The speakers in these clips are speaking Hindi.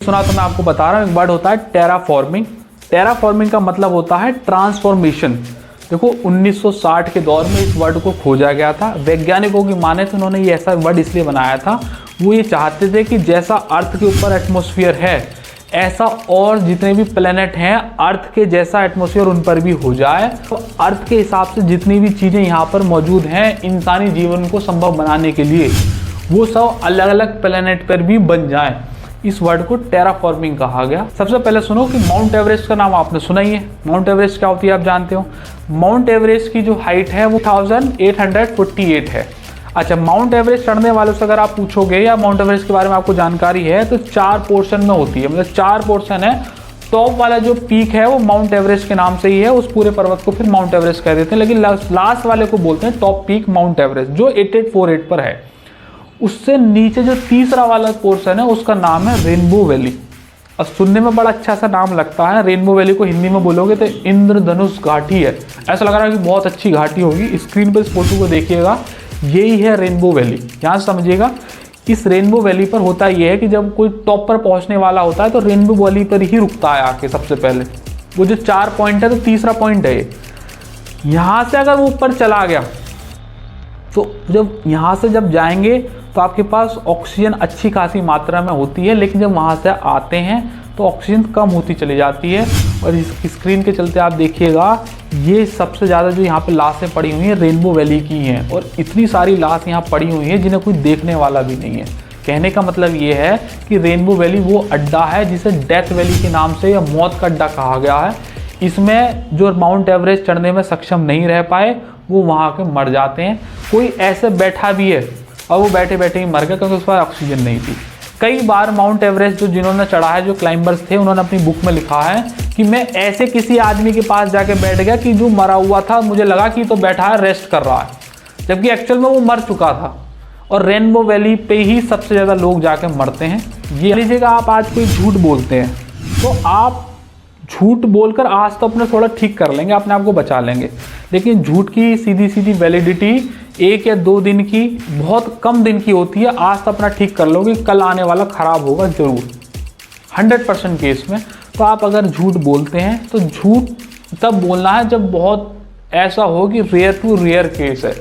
सुना तो मैं आपको बता रहा हूँ। एक वर्ड होता है टेराफॉर्मिंग। टेराफॉर्मिंग का मतलब होता है ट्रांसफॉर्मेशन। देखो 1960 के दौर में इस वर्ड को खोजा गया था। वैज्ञानिकों की माने तो उन्होंने ये ऐसा वर्ड इसलिए बनाया था, वो ये चाहते थे कि जैसा अर्थ के ऊपर एटमॉस्फेयर है ऐसा और जितने भी प्लेनेट हैं अर्थ के जैसा एटमॉस्फेयर उन पर भी हो जाए। तो अर्थ के हिसाब से जितनी भी चीज़ें यहाँ पर मौजूद हैं इंसानी जीवन को संभव बनाने के लिए, वो सब अलग अलग प्लेनेट पर भी बन जाएं। इस वर्ड को टेराफॉर्मिंग कहा गया। सबसे पहले सुनो कि माउंट एवरेस्ट का नाम आपने सुना ही है। माउंट एवरेस्ट क्या होती है आप जानते हो। माउंट एवरेस्ट की जो हाइट है वो 1848 है। अच्छा, माउंट एवरेस्ट चढ़ने वालों से अगर आप पूछोगे या माउंट एवरेस्ट के बारे में आपको जानकारी है तो 4 पोर्शन में होती है, मतलब 4 पोर्शन है। टॉप वाला जो पीक है वो माउंट एवरेस्ट के नाम से ही है, उस पूरे पर्वत को फिर माउंट एवरेस्ट कह देते हैं, लेकिन लास्ट वाले को बोलते हैं टॉप पीक माउंट एवरेस्ट, जो 8848 पर है। उससे नीचे जो तीसरा वाला पोर्शन है उसका नाम है रेनबो वैली। और सुनने में बड़ा अच्छा सा नाम लगता है। रेनबो वैली को हिंदी में बोलोगे तो इंद्रधनुष घाटी है, ऐसा लग रहा है कि बहुत अच्छी घाटी होगी। स्क्रीन पर इस फोटो को देखिएगा, यही है रेनबो वैली। यहाँ से समझिएगा, इस रेनबो वैली पर होता यह है कि जब कोई टॉप पर पहुँचने वाला होता है तो रेनबो वैली पर ही रुकता है आके सबसे पहले। वो जो 4 पॉइंट है तो तीसरा पॉइंट है ये। यहाँ से अगर वो ऊपर चला गया तो जब यहाँ से जब जाएंगे तो आपके पास ऑक्सीजन अच्छी खासी मात्रा में होती है, लेकिन जब वहाँ से आते हैं तो ऑक्सीजन कम होती चली जाती है। और इस स्क्रीन के चलते आप देखिएगा, ये सबसे ज़्यादा जो यहाँ पे लाशें पड़ी हुई हैं रेनबो वैली की हैं, और इतनी सारी लाश यहाँ पड़ी हुई हैं जिन्हें कोई देखने वाला भी नहीं है। कहने का मतलब ये है कि रेनबो वैली वो अड्डा है जिसे डेथ वैली के नाम से या मौत का अड्डा कहा गया है। इसमें जो माउंट एवरेस्ट चढ़ने में सक्षम नहीं रह पाए वो वहाँ के मर जाते हैं। कोई ऐसे बैठा भी है और वो बैठे बैठे ही मर गया क्योंकि उस पर ऑक्सीजन नहीं थी। कई बार माउंट एवरेस्ट जो जिन्होंने चढ़ा है, जो क्लाइंबर्स थे, उन्होंने अपनी बुक में लिखा है कि मैं ऐसे किसी आदमी के पास जाके बैठ गया कि जो मरा हुआ था मुझे लगा कि तो बैठा है रेस्ट कर रहा है, जबकि एक्चुअल में वो मर चुका था। और रेनबो वैली पे ही सबसे ज़्यादा लोग जाके मरते हैं। ये लीजिएगा, आप आज कोई झूठ बोलते हैं तो आप झूठ बोलकर आज तो अपने थोड़ा ठीक कर लेंगे, अपने आप को बचा लेंगे, लेकिन झूठ की सीधी सीधी वैलिडिटी 1 या 2 दिन की, बहुत कम दिन की होती है। आज तो अपना ठीक कर लोगे, कल आने वाला खराब होगा जरूर, 100% केस में। तो आप अगर झूठ बोलते हैं तो झूठ तब बोलना है जब बहुत ऐसा हो कि रेयर टू रेयर केस है।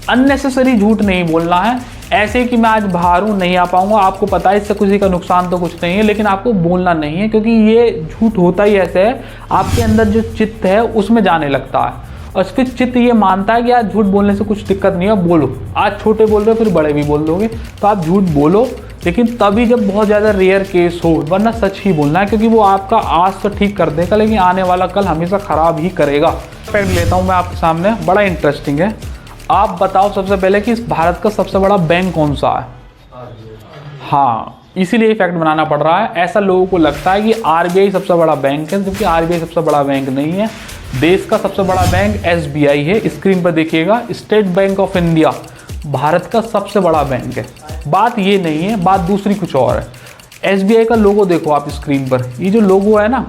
अननेसेसरी झूठ नहीं बोलना है, ऐसे कि मैं आज बाहर हूँ नहीं आ पाऊंगा, आपको पता है इससे किसी का नुकसान तो कुछ नहीं है, लेकिन आपको बोलना नहीं है, क्योंकि ये झूठ होता ही ऐसे है, आपके अंदर जो चित्त है उसमें जाने लगता है और फिर चित्त ये मानता है कि आज झूठ बोलने से कुछ दिक्कत नहीं है, बोलो। आज छोटे बोल रहे हो फिर बड़े भी बोल दोगे, तो आप झूठ बोलो, लेकिन तभी जब बहुत ज़्यादा रेयर केस हो, वरना सच ही बोलना है, क्योंकि वो आपका आज तो ठीक कर देगा लेकिन आने वाला कल हमेशा ख़राब ही करेगा। फैक्ट लेता हूँ मैं आपके सामने, बड़ा इंटरेस्टिंग है। आप बताओ सबसे पहले कि इस भारत का सबसे बड़ा बैंक कौन सा है। हाँ, इसीलिए फैक्ट बनाना पड़ रहा है। ऐसा लोगों को लगता है कि आरबीआई सबसे बड़ा बैंक है, जबकि आरबीआई सबसे बड़ा बैंक नहीं है। देश का सबसे बड़ा बैंक एसबीआई है। स्क्रीन पर देखिएगा, state bank of India Bharat का सबसे बड़ा बैंक है। बात ये नहीं है, बात दूसरी कुछ और है। एसबीआई का लोगो देखो आप स्क्रीन पर, ये जो लोगो है ना,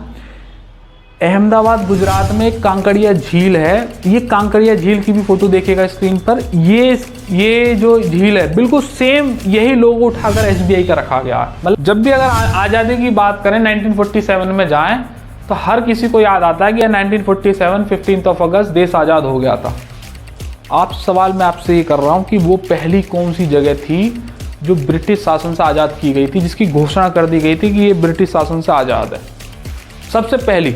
अहमदाबाद गुजरात में एक कांकड़िया झील है। ये कांकड़िया झील की भी फोटो देखिएगा स्क्रीन पर। ये जो झील है बिल्कुल सेम यही लोगो उठाकर एसबीआई का रखा गया है। मतलब जब भी अगर आज़ादी की बात करें 1947 में जाएं तो हर किसी को याद आता है कि 1947 15 अगस्त देश आज़ाद हो गया था। आप सवाल मैं आपसे ये कर रहा हूँ कि वो पहली कौन सी जगह थी जो ब्रिटिश शासन से आज़ाद की गई थी, जिसकी घोषणा कर दी गई थी कि ये ब्रिटिश शासन से आज़ाद है। सबसे पहली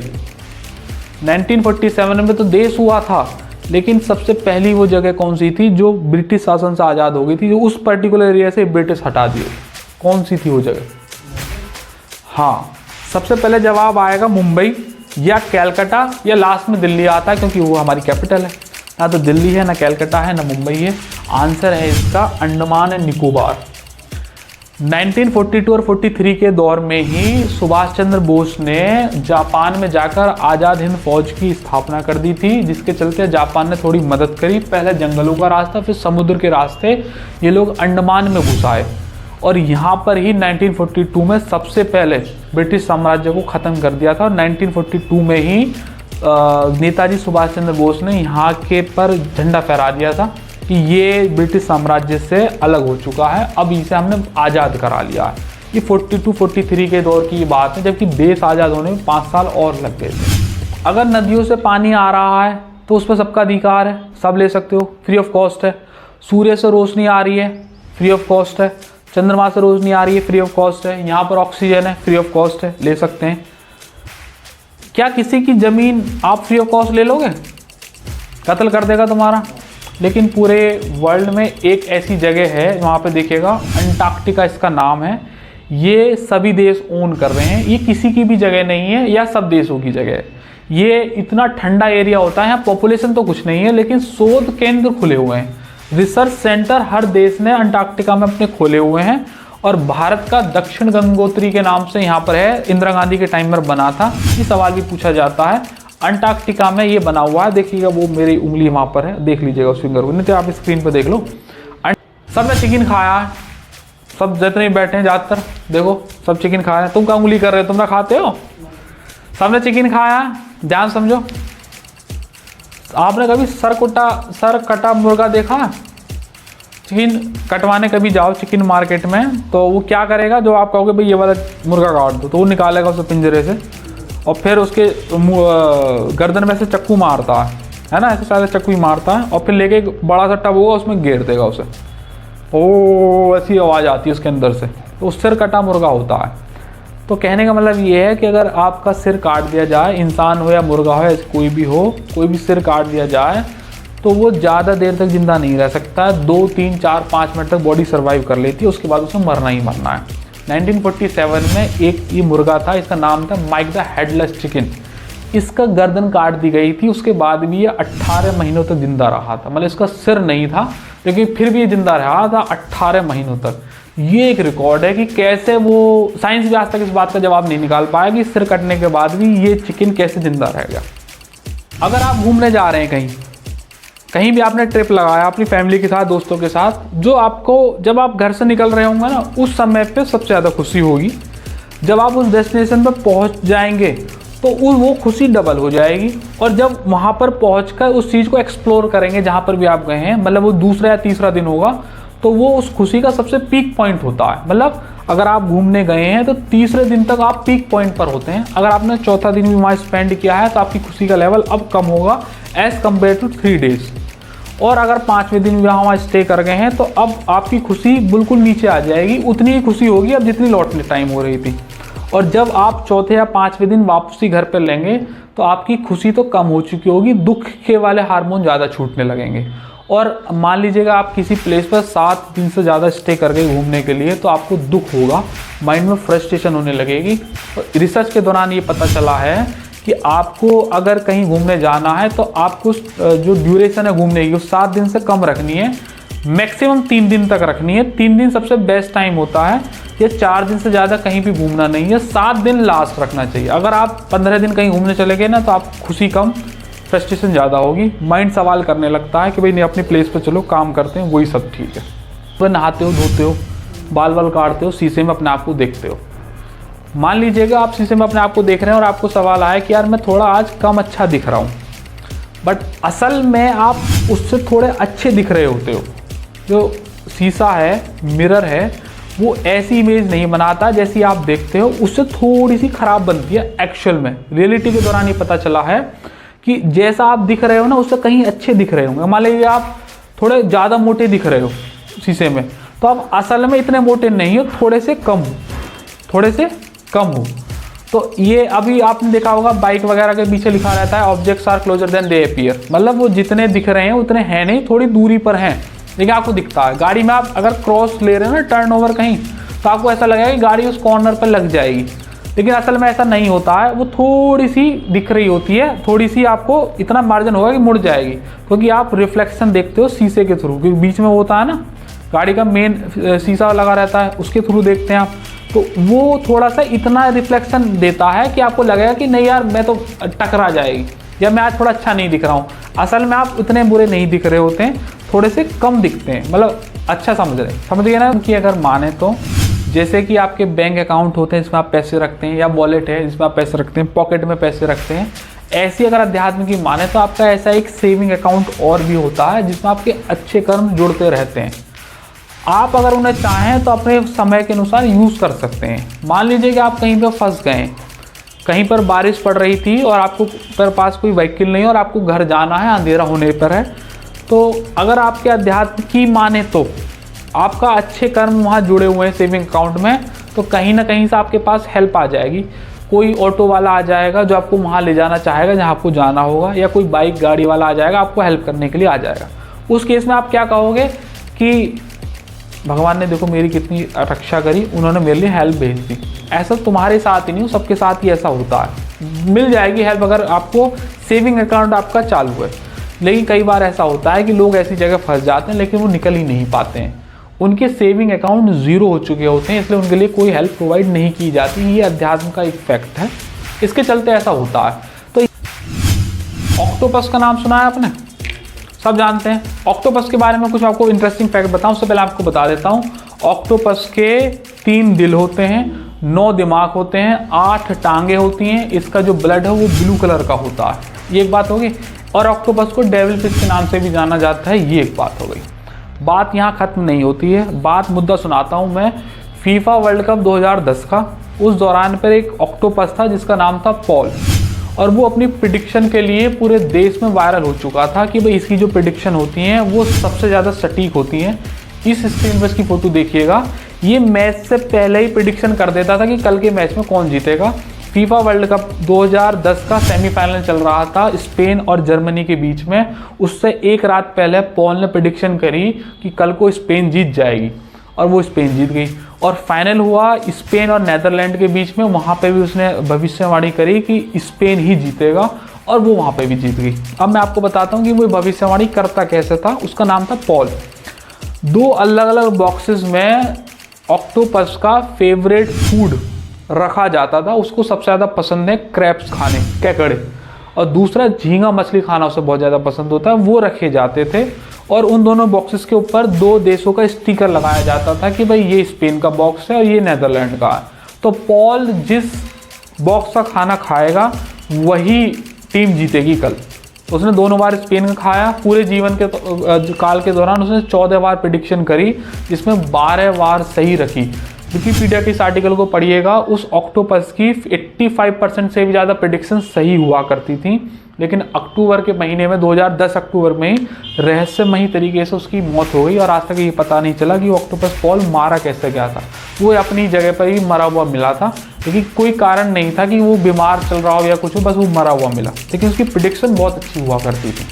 1947 में तो देश हुआ था, लेकिन सबसे पहली वो जगह कौन सी थी जो ब्रिटिश शासन से आज़ाद हो गई थी, जो उस पर्टिकुलर एरिया से ब्रिटिश हटा दिए, कौन सी थी वो जगह। हाँ, सबसे पहले जवाब आएगा मुंबई या कैलकाटा, या लास्ट में दिल्ली आता है क्योंकि वो हमारी कैपिटल है। ना तो दिल्ली है, ना कैलकाटा है, ना मुंबई है। आंसर है इसका अंडमान एंड निकोबार। 1942 और 43 के दौर में ही सुभाष चंद्र बोस ने जापान में जाकर आज़ाद हिंद फौज की स्थापना कर दी थी, जिसके चलते जापान ने थोड़ी मदद करी। पहले जंगलों का रास्ता, फिर समुद्र के रास्ते ये लोग अंडमान में घुस आए, और यहाँ पर ही 1942 में सबसे पहले ब्रिटिश साम्राज्य को ख़त्म कर दिया था। और 1942 में ही नेताजी सुभाष चंद्र बोस ने यहाँ के पर झंडा फहरा दिया था कि ये ब्रिटिश साम्राज्य से अलग हो चुका है, अब इसे हमने आज़ाद करा लिया है। ये 42-43 के दौर की बात है, जबकि देश आज़ाद होने में 5 साल और लग गए थे। अगर नदियों से पानी आ रहा है तो उस पर सबका अधिकार है, सब ले सकते हो, फ्री ऑफ कॉस्ट है। सूर्य से रोशनी आ रही है, फ्री ऑफ कॉस्ट है। चंद्रमा से रोशनी आ रही है, फ्री ऑफ कॉस्ट है। यहाँ पर ऑक्सीजन है, फ्री ऑफ कॉस्ट है, ले सकते हैं। क्या किसी की ज़मीन आप फ्री ऑफ कॉस्ट ले लोगे? कत्ल कर देगा तुम्हारा। लेकिन पूरे वर्ल्ड में एक ऐसी जगह है, वहाँ पे देखिएगा अंटार्कटिका इसका नाम है, ये सभी देश ओन कर रहे हैं। ये किसी की भी जगह नहीं है या सब देशों की जगह है। ये इतना ठंडा एरिया होता है, यहाँ पॉपुलेशन तो कुछ नहीं है, लेकिन शोध केंद्र खुले हुए हैं, रिसर्च सेंटर हर देश ने अंटार्कटिका में अपने खोले हुए हैं। और भारत का दक्षिण गंगोत्री के नाम से यहाँ पर है, इंदिरा गांधी के टाइम में बना था। ये सवाल भी पूछा जाता है, अंटार्कटिका में ये बना हुआ है। देखिएगा वो मेरी उंगली वहाँ पर है, देख लीजिएगा उस फिंगर को, नहीं तो आप स्क्रीन पर देख लो। सबने चिकन खाया है, सब जितने बैठे हैं ज़्यादातर देखो सब चिकन खा रहे हैं। तुम क्या उंगली कर रहे हो, तुम ना खाते हो? सबने चिकन खाया है, ध्यान समझो। आपने कभी सर कटा मुर्गा देखा है? चिकन कटवाने कभी जाओ चिकन मार्केट में, तो वो क्या करेगा, जो आप कहोगे भाई ये वाला मुर्गा काट दो, तो वो निकालेगा उसे पिंजरे से और फिर उसके गर्दन में से चक्कू मारता है ना, ऐसे शायद चक्कू ही मारता है, और फिर लेके एक बड़ा सा टब होगा उसमें घेर देगा उसे। ओ ऐसी आवाज़ आती है उसके अंदर से, तो उस सिर कटा मुर्गा होता है। तो कहने का मतलब ये है कि अगर आपका सिर काट दिया जाए, इंसान हो या मुर्गा हो, ऐसे कोई भी हो, कोई भी सिर काट दिया जाए तो वो ज़्यादा देर तक जिंदा नहीं रह सकता है। 2, 3, 4, 5 मिनट तक बॉडी सर्वाइव कर लेती है, उसके बाद उसे मरना ही मरना है। 1947 में एक ये मुर्गा था, इसका नाम था माइक द हेडलेस चिकन। इसका गर्दन काट दी गई थी, उसके बाद भी ये 18 महीनों तक जिंदा रहा था। मतलब इसका सिर नहीं था, लेकिन फिर भी ये जिंदा रहा था 18 महीनों तक। ये एक रिकॉर्ड है कि कैसे वो, साइंस भी आज तक इस बात का जवाब नहीं निकाल पाया कि सिर कटने के बाद भी ये चिकन कैसे जिंदा रह गया। अगर आप घूमने जा रहे हैं कहीं भी आपने ट्रिप लगाया अपनी फैमिली के साथ, दोस्तों के साथ, जो आपको जब आप घर से निकल रहे होंगे ना, उस समय पे सबसे ज़्यादा खुशी होगी। जब आप उस डेस्टिनेशन पर पहुंच जाएंगे तो वो खुशी डबल हो जाएगी। और जब वहाँ पर पहुंचकर उस चीज़ को एक्सप्लोर करेंगे जहाँ पर भी आप गए हैं, मतलब वो दूसरा या तीसरा दिन होगा, तो वो उस खुशी का सबसे पीक पॉइंट होता है। मतलब अगर आप घूमने गए हैं तो तीसरे दिन तक आप पीक पॉइंट पर होते हैं। अगर आपने चौथा दिन भी वहाँ स्पेंड किया है तो आपकी खुशी का लेवल अब कम होगा एज़ कम्पेयर टू 3 डेज। और अगर 5वें दिन भी वहाँ स्टे कर गए हैं तो अब आपकी खुशी बिल्कुल नीचे आ जाएगी, उतनी ही खुशी होगी अब जितनी लौटने टाइम हो रही थी। और जब आप चौथे या 5वें दिन वापसी घर पर लेंगे तो आपकी खुशी तो कम हो चुकी होगी, दुख के वाले हार्मोन ज़्यादा छूटने लगेंगे। और मान लीजिएगा आप किसी प्लेस पर 7 दिन से ज़्यादा स्टे कर गए घूमने के लिए, तो आपको दुख होगा, माइंड में फ्रस्ट्रेशन होने लगेगी। और रिसर्च के दौरान ये पता चला है कि आपको अगर कहीं घूमने जाना है तो आपको जो ड्यूरेशन है घूमने की, 7 दिन से कम रखनी है, मैक्सिमम 3 दिन तक रखनी है। 3 दिन सबसे बेस्ट टाइम होता है। ये 4 दिन से ज़्यादा कहीं भी घूमना नहीं है, 7 दिन लास्ट रखना चाहिए। अगर आप 15 दिन कहीं घूमने चले गए ना, तो आप खुशी कम, फ्रस्ट्रेशन ज़्यादा होगी, माइंड सवाल करने लगता है कि भाई नहीं अपनी प्लेस पर चलो, काम करते हैं, वही सब ठीक है। तो नहाते हो, धोते हो, बाल काटते हो, शीशे में अपने आप को देखते हो। मान लीजिएगा आप शीशे में अपने आप को देख रहे हैं और आपको सवाल आया कि यार मैं थोड़ा आज कम अच्छा दिख रहा हूँ, बट असल में आप उससे थोड़े अच्छे दिख रहे होते हो। जो शीशा है, मिरर है, वो ऐसी इमेज नहीं बनाता जैसी आप देखते हो, उससे थोड़ी सी ख़राब बनती है एक्चुअल में। रियलिटी के दौरान ये पता चला है कि जैसा आप दिख रहे हो ना, उससे कहीं अच्छे दिख रहे होंगे। मान लीजिए आप थोड़े ज़्यादा मोटे दिख रहे हो शीशे में, तो आप असल में इतने मोटे नहीं हो, थोड़े से कम हो। तो ये अभी आपने देखा होगा बाइक वगैरह के पीछे लिखा रहता है objects are closer than they appear, मतलब वो जितने दिख रहे हैं उतने हैं नहीं, थोड़ी दूरी पर हैं, लेकिन आपको दिखता है। गाड़ी में आप अगर क्रॉस ले रहे हो ना, टर्न ओवर कहीं, तो आपको ऐसा लगेगा कि गाड़ी उस कॉर्नर पर लग जाएगी, लेकिन असल में ऐसा नहीं होता है। वो थोड़ी सी दिख रही होती है, थोड़ी सी आपको इतना मार्जिन होगा कि मुड़ जाएगी, क्योंकि आप रिफ्लेक्शन देखते हो शीशे के थ्रू, क्योंकि बीच में वो होता है ना, गाड़ी का मेन शीशा लगा रहता है, उसके थ्रू देखते हैं आप, तो वो थोड़ा सा इतना रिफ्लेक्शन देता है कि आपको लगेगा कि नहीं यार मैं तो टकरा जाएगी, या मैं आज थोड़ा अच्छा नहीं दिख रहा हूँ। असल में आप इतने बुरे नहीं दिख रहे होते हैं, थोड़े से कम दिखते हैं, मतलब अच्छा समझ गए ना। कि अगर माने तो जैसे कि आपके बैंक अकाउंट होते हैं जिसमें आप पैसे रखते हैं, या वॉलेट है जिसमें आप पैसे रखते हैं, पॉकेट में पैसे रखते हैं, ऐसी अगर अध्यात्म की माने तो आपका ऐसा एक सेविंग अकाउंट और भी होता है जिसमें आपके अच्छे कर्म जुड़ते रहते हैं। आप अगर उन्हें चाहें तो अपने समय के अनुसार यूज़ कर सकते हैं। मान लीजिए कि आप कहीं पर फंस गए, कहीं पर बारिश पड़ रही थी और आपको पर पास कोई व्हीकल नहीं और आपको घर जाना है, अंधेरा होने पर है, तो अगर आपके अध्यात्म की माने तो आपका अच्छे कर्म वहाँ जुड़े हुए हैं सेविंग अकाउंट में, तो कहीं ना कहीं से आपके पास हेल्प आ जाएगी। कोई ऑटो वाला आ जाएगा जो आपको वहाँ ले जाना चाहेगा जहाँ आपको जाना होगा, या कोई बाइक गाड़ी वाला आ जाएगा आपको हेल्प करने के लिए आ जाएगा। उस केस में आप क्या कहोगे कि भगवान ने देखो मेरी कितनी रक्षा करी, उन्होंने मेरे लिए हेल्प भेज दी। ऐसा तुम्हारे साथ ही नहीं, सबके साथ ही ऐसा होता है। मिल जाएगी हेल्प अगर आपको सेविंग अकाउंट आपका चालू है। लेकिन कई बार ऐसा होता है कि लोग ऐसी जगह फंस जाते हैं लेकिन वो निकल ही नहीं पाते हैं, उनके सेविंग अकाउंट ज़ीरो हो चुके होते हैं, इसलिए उनके लिए कोई हेल्प प्रोवाइड नहीं की जाती। ये अध्यात्म का एक फैक्ट है, इसके चलते ऐसा होता है। तो ऑक्टोपस का नाम सुना है आपने, सब जानते हैं। ऑक्टोपस के बारे में कुछ आपको इंटरेस्टिंग फैक्ट बताऊं, उससे पहले आपको बता देता हूं। ऑक्टोपस के 3 दिल होते हैं, 9 दिमाग होते हैं, 8 टांगे होती हैं, इसका जो ब्लड है वो ब्लू कलर का होता है, ये एक बात होगी। और ऑक्टोपस को डेविल फिश के नाम से भी जाना जाता है, ये एक बात हो गई। बात यहाँ ख़त्म नहीं होती है, मुद्दा सुनाता हूँ मैं। फीफा वर्ल्ड कप 2010 का, उस दौरान पर एक ऑक्टोपस था जिसका नाम था पॉल, और वो अपनी प्रिडिक्शन के लिए पूरे देश में वायरल हो चुका था कि भाई इसकी जो प्रिडिक्शन होती हैं वो सबसे ज़्यादा सटीक होती हैं। इस स्क्रीन पर इसकी फ़ोटो देखिएगा, ये मैच से पहले ही प्रिडिक्शन कर देता था कि कल के मैच में कौन जीतेगा। फीफा वर्ल्ड कप 2010 का सेमीफाइनल चल रहा था स्पेन और जर्मनी के बीच में। उससे एक रात पहले पॉल ने प्रेडिक्शन करी कि कल को स्पेन जीत जाएगी, और वो स्पेन जीत गई। और फाइनल हुआ स्पेन और नेदरलैंड के बीच में, वहाँ पे भी उसने भविष्यवाणी करी कि स्पेन ही जीतेगा, और वो वहाँ पे भी जीत गई। अब मैं आपको बताता हूँ कि वो भविष्यवाणी करता कैसे था। उसका नाम था पॉल। 2 अलग अलग बॉक्सेस में ऑक्टोपस का फेवरेट फूड रखा जाता था, उसको सबसे ज़्यादा पसंद है क्रैब्स खाने, केकड़े, और दूसरा झींगा मछली खाना उसे बहुत ज़्यादा पसंद होता है, वो रखे जाते थे। और उन दोनों बॉक्सेस के ऊपर 2 देशों का स्टिकर लगाया जाता था कि भाई ये स्पेन का बॉक्स है और ये नेदरलैंड का है। तो पॉल जिस बॉक्स का खाना खाएगा वही टीम जीतेगी कल। उसने 2 बार स्पेन का खाया, पूरे जीवन के काल के दौरान उसने 14 बार प्रेडिक्शन करी, जिसमें 12 बार सही रखी। विकिपीडिया के इस आर्टिकल को पढ़िएगा, उस ऑक्टोपस की 85% से भी ज़्यादा प्रेडिक्शन सही हुआ करती थी। लेकिन अक्टूबर के महीने में 2010 अक्टूबर में ही रहस्यमयी तरीके से उसकी मौत हो गई, और आज तक ये पता नहीं चला कि वो ऑक्टोपस पॉल मारा कैसे गया था। वो अपनी जगह पर ही मरा हुआ मिला था, लेकिन कोई कारण नहीं था कि वो बीमार चल रहा हो या कुछ हो, बस वो मरा हुआ मिला। लेकिन उसकी प्रेडिक्शन बहुत अच्छी हुआ करती थी।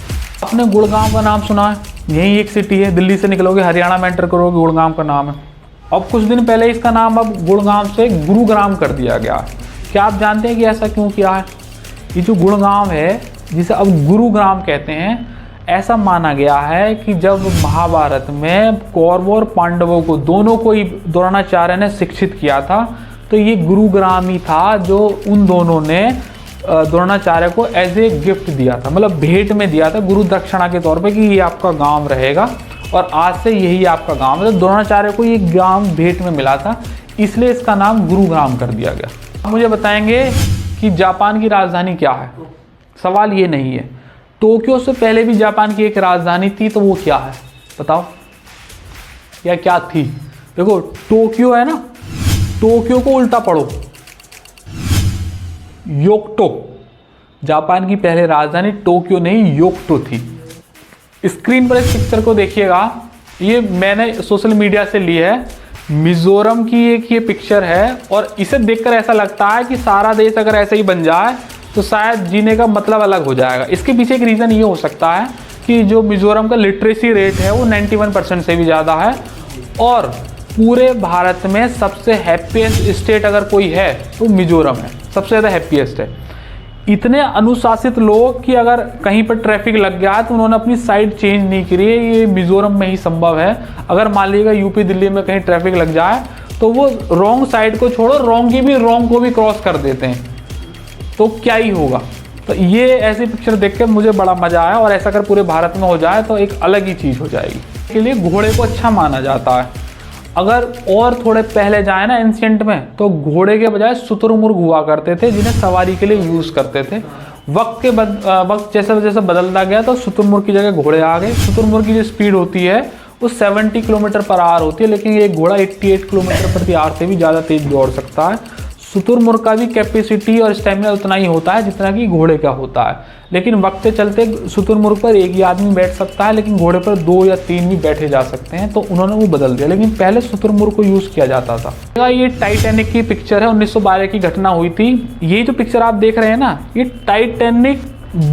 आपने गुड़गांव का नाम सुना है, यही एक सिटी है, दिल्ली से निकलोगे हरियाणा में एंटर करोगे, गुड़गांव का नाम है। अब कुछ दिन पहले इसका नाम अब गुड़गांव से गुरुग्राम कर दिया गया। क्या आप जानते हैं कि ऐसा क्यों किया है? ये जो गुड़गांव है जिसे अब गुरुग्राम कहते हैं, ऐसा माना गया है कि जब महाभारत में कौरवों और पांडवों को दोनों को ही द्रोणाचार्य ने शिक्षित किया था, तो ये गुरुग्राम ही था जो उन दोनों ने द्रोणाचार्य को एज ए गिफ्ट दिया था, मतलब भेंट में दिया था गुरु दक्षिणा के तौर पे कि ये आपका गांव रहेगा और आज से यही आपका गांव है। तो द्रोणाचार्य को ये गांव भेंट में मिला था, इसलिए इसका नाम गुरुग्राम कर दिया गया। आप मुझे बताएंगे कि जापान की राजधानी क्या है? सवाल ये नहीं है। टोक्यो से पहले भी जापान की एक राजधानी थी, तो वो क्या है बताओ, या क्या थी? देखो टोक्यो है ना, टोक्यो को उल्टा पढ़ो, योक्टो। जापान की पहले राजधानी टोक्यो नहीं योक्टो थी। स्क्रीन पर इस पिक्चर को देखिएगा, ये मैंने सोशल मीडिया से ली है। मिजोरम की एक ये पिक्चर है, और इसे देखकर ऐसा लगता है कि सारा देश अगर ऐसे ही बन जाए तो शायद जीने का मतलब अलग हो जाएगा। इसके पीछे एक रीज़न ये हो सकता है कि जो मिजोरम का लिटरेसी रेट है वो 91% से भी ज़्यादा है, और पूरे भारत में सबसे हैप्पीएस्ट स्टेट अगर कोई है तो मिजोरम है, सबसे ज़्यादा हैप्पीएस्ट है। इतने अनुशासित लोग कि अगर कहीं पर ट्रैफिक लग गया है तो उन्होंने अपनी साइड चेंज नहीं करी है, ये मिजोरम में ही संभव है। अगर मान लीजिएगा यूपी दिल्ली में कहीं ट्रैफिक लग जाए तो वो रॉन्ग साइड को छोड़ो, रॉन्ग को भी क्रॉस कर देते हैं, तो क्या ही होगा। तो ये ऐसी पिक्चर देख के मुझे बड़ा मज़ा आया, और ऐसा अगर पूरे भारत में हो जाए तो एक अलग ही चीज़ हो जाएगी। इसके लिए घोड़े को अच्छा माना जाता है। अगर और थोड़े पहले जाए ना एंशिएंट में, तो घोड़े के बजाय शुतुरमुर्ग हुआ करते थे जिन्हें सवारी के लिए यूज़ करते थे। वक्त जैसे जैसे बदलता गया तो शुतुरमुर्ग की जगह घोड़े आ गए। शुतुरमुर्ग की जो स्पीड होती है वो 70 किलोमीटर पर आवर होती है, लेकिन ये घोड़ा 88 किलोमीटर प्रति आवर से भी ज़्यादा तेज दौड़ सकता है। शुतुरमुर्ग का भी कैपेसिटी और स्टेमिना उतना ही होता है जितना कि घोड़े का होता है, लेकिन वक्त के चलते शुतुरमुर्ग पर एक ही आदमी बैठ सकता है, लेकिन घोड़े पर 2 या 3 भी बैठे जा सकते हैं, तो उन्होंने वो बदल दिया, लेकिन पहले शुतुरमुर्ग को यूज़ किया जाता था। ये टाइटैनिक की पिक्चर है, 1912 की घटना हुई थी। ये जो पिक्चर आप देख रहे हैं ना, ये टाइटैनिक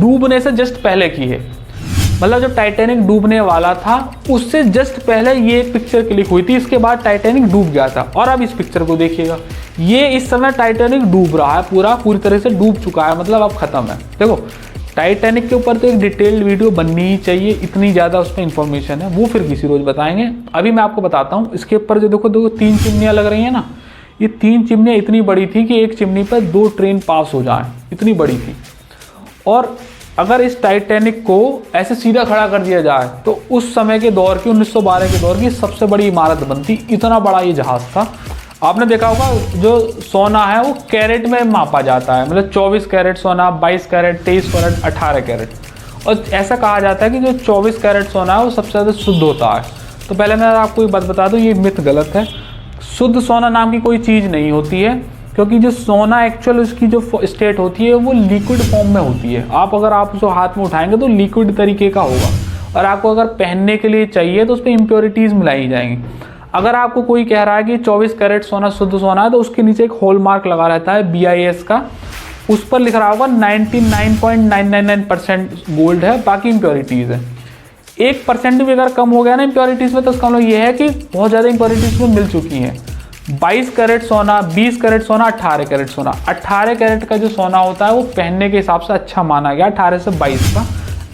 डूबने से जस्ट पहले की है। मतलब जब टाइटैनिक डूबने वाला था उससे जस्ट पहले ये एक पिक्चर क्लिक हुई थी, इसके बाद टाइटैनिक डूब गया था। और अब इस पिक्चर को देखिएगा, ये इस समय टाइटैनिक डूब रहा है, पूरी तरह से डूब चुका है, मतलब अब खत्म है। देखो टाइटैनिक के ऊपर तो एक डिटेल्ड वीडियो बननी ही चाहिए, इतनी ज़्यादा उसमें इंफॉर्मेशन है, वो फिर किसी रोज़ बताएंगे। अभी मैं आपको बताता हूँ इसके ऊपर जो देखो 3 चिमनियाँ लग रही हैं ना, ये 3 चिमनियाँ इतनी बड़ी थी कि एक चिमनी पर 2 ट्रेन पास हो जाए, इतनी बड़ी थी। और अगर इस टाइटैनिक को ऐसे सीधा खड़ा कर दिया जाए तो उस समय के दौर की 1912 के दौर की सबसे बड़ी इमारत बनती, इतना बड़ा ये जहाज़ था। आपने देखा होगा जो सोना है वो कैरेट में मापा जाता है, मतलब 24 कैरेट सोना, 22 कैरेट, 23 कैरेट, 18 कैरेट। और ऐसा कहा जाता है कि जो 24 कैरेट सोना है वो सबसे ज़्यादा शुद्ध होता है। तो पहले मैं आपको ये बात बता दूँ, ये मिथ गलत है। शुद्ध सोना नाम की कोई चीज़ नहीं होती है, क्योंकि जो सोना एक्चुअल उसकी जो स्टेट होती है वो लिक्विड फॉर्म में होती है। अगर आप उसको हाथ में उठाएंगे तो लिक्विड तरीके का होगा, और आपको अगर पहनने के लिए चाहिए तो उस पर इम्प्योरिटीज़ मिलाई जाएंगी। अगर आपको कोई कह रहा है कि 24 कैरेट सोना शुद्ध सोना है, तो उसके नीचे एक हॉल मार्क लगा रहता है BIS का, उस पर लिख रहा होगा 99.999% गोल्ड है, बाकी इम्प्योरिटीज़ है। 1% भी अगर कम हो गया ना इम्प्योरिटीज़ में, तो उसका मतलब ये है कि बहुत ज़्यादा इम्प्योरिटीज़ में मिल चुकी हैं। 22 कैरेट सोना, 20 कैरेट सोना, 18 कैरेट सोना। 18 कैरेट का जो सोना होता है वो पहनने के हिसाब से अच्छा माना गया, 18 से 22 का।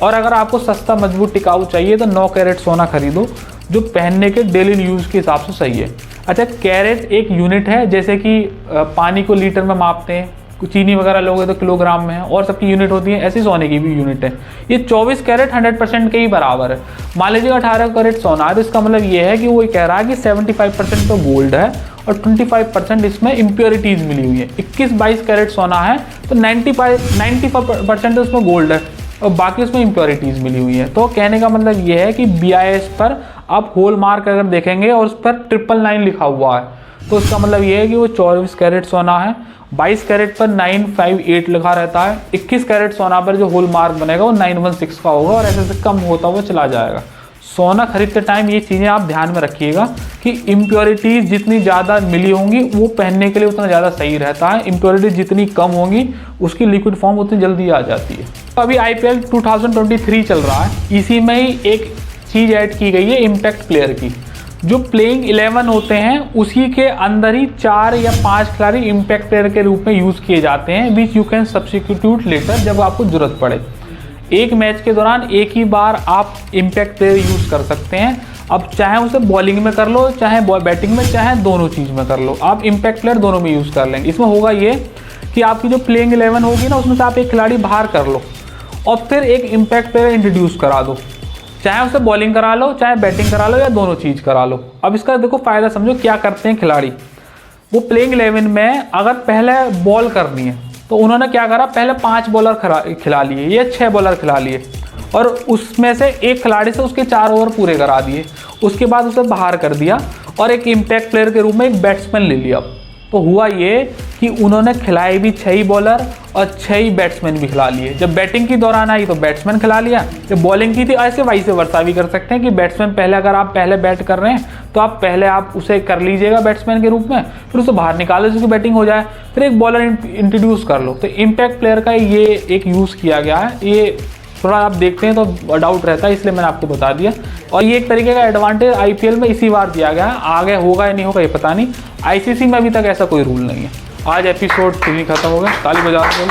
और अगर आपको सस्ता मजबूत टिकाऊ चाहिए तो 9 कैरेट सोना खरीदो, जो पहनने के डेली यूज़ के हिसाब से सही है। अच्छा, कैरेट एक यूनिट है, जैसे कि पानी को लीटर में मापते हैं, चीनी वगैरह लोगे तो किलोग्राम में है, और सबकी यूनिट होती है, ऐसी सोने की भी यूनिट है। ये 24 कैरेट 100% के ही बराबर है। मान लीजिए 18 कैरेट सोना है, तो इसका मतलब ये है कि वो कह रहा है कि 75% तो गोल्ड है और 25% इसमें इम्प्योरिटीज़ मिली हुई है। 21-22 कैरेट सोना है तो 95% उसमें गोल्ड है और बाकी उसमें इम्प्योरिटीज़ मिली हुई है। तो कहने का मतलब ये है कि BIS पर आप होल मार्क अगर देखेंगे और उस पर 999 लिखा हुआ है, तो उसका मतलब ये है कि वो 24 कैरेट सोना है। 22 कैरेट पर 958 लिखा रहता है। 21 कैरेट सोना पर जो होल मार्क बनेगा वो 916 का होगा, और ऐसे कम होता हुआ चला जाएगा। सोना खरीदते टाइम ये चीज़ें आप ध्यान में रखिएगा कि इम्प्योरिटीज़ जितनी ज़्यादा मिली होंगी वो पहनने के लिए उतना ज़्यादा सही रहता है। इम्प्योरिटीज़ जितनी कम होंगी उसकी लिक्विड फॉर्म उतनी जल्दी आ जाती है। तो अभी IPL 2023 चल रहा है, इसी में ही एक चीज़ ऐड की गई है इम्पैक्ट प्लेयर की। जो प्लेइंग 11 होते हैं उसी के अंदर ही 4 या 5 खिलाड़ी इम्पैक्ट प्लेयर के रूप में यूज़ किए जाते हैं, which you can substitute later जब आपको ज़रूरत पड़े। एक मैच के दौरान एक ही बार आप इम्पैक्ट प्लेयर यूज़ कर सकते हैं। अब चाहे उसे बॉलिंग में कर लो, चाहे बैटिंग में, चाहे दोनों चीज़ में कर लो, आप इम्पैक्ट प्लेयर दोनों में यूज़ कर लेंगे। इसमें होगा ये कि आपकी जो प्लेइंग 11 होगी ना, उसमें से आप एक खिलाड़ी बाहर कर लो और फिर एक इम्पैक्ट प्लेयर इंट्रोड्यूस करा दो, चाहे उसे बॉलिंग करा लो, चाहे बैटिंग करा लो, या दोनों चीज़ करा लो। अब इसका देखो फ़ायदा समझो, क्या करते हैं खिलाड़ी। वो प्लेइंग 11 में अगर पहले बॉल करनी है तो उन्होंने क्या करा, पहले 5 बॉलर खिला लिए या 6 बॉलर खिला लिए, और उसमें से एक खिलाड़ी से उसके 4 ओवर पूरे करा दिए। उसके बाद उसे बाहर कर दिया और एक इम्पैक्ट प्लेयर के रूप में एक बैट्समैन ले लिया। तो हुआ ये कि उन्होंने खिलाए भी 6 ही बॉलर और 6 ही बैट्समैन भी खिला लिए। जब बैटिंग की दौरान आई तो बैट्समैन खिला लिया, जब बॉलिंग की थी ऐसे वाइस वर्सा भी कर सकते हैं कि बैट्समैन पहले, अगर आप पहले बैट कर रहे हैं तो आप पहले आप उसे कर लीजिएगा बैट्समैन के रूप में, फिर उसे बाहर निकालो जिसकी बैटिंग हो जाए, फिर एक बॉलर इंट्रोड्यूस कर लो। तो इम्पैक्ट प्लेयर का ये एक यूज़ किया गया है। ये थोड़ा आप देखते हैं तो डाउट रहता है, इसलिए मैंने आपको बता दिया। और ये एक तरीके का एडवांटेज IPL में इसी बार दिया गया है, आगे होगा या नहीं होगा ये पता नहीं। ICC में अभी तक ऐसा कोई रूल नहीं है। आज एपिसोड 3 खत्म हो गया, ताली बजा दो।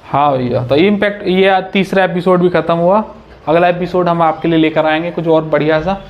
हाँ भैया, तो इम्पैक्ट ये तीसरा एपिसोड भी खत्म हुआ। अगला एपिसोड हम आपके लिए लेकर आएंगे कुछ और बढ़िया सा।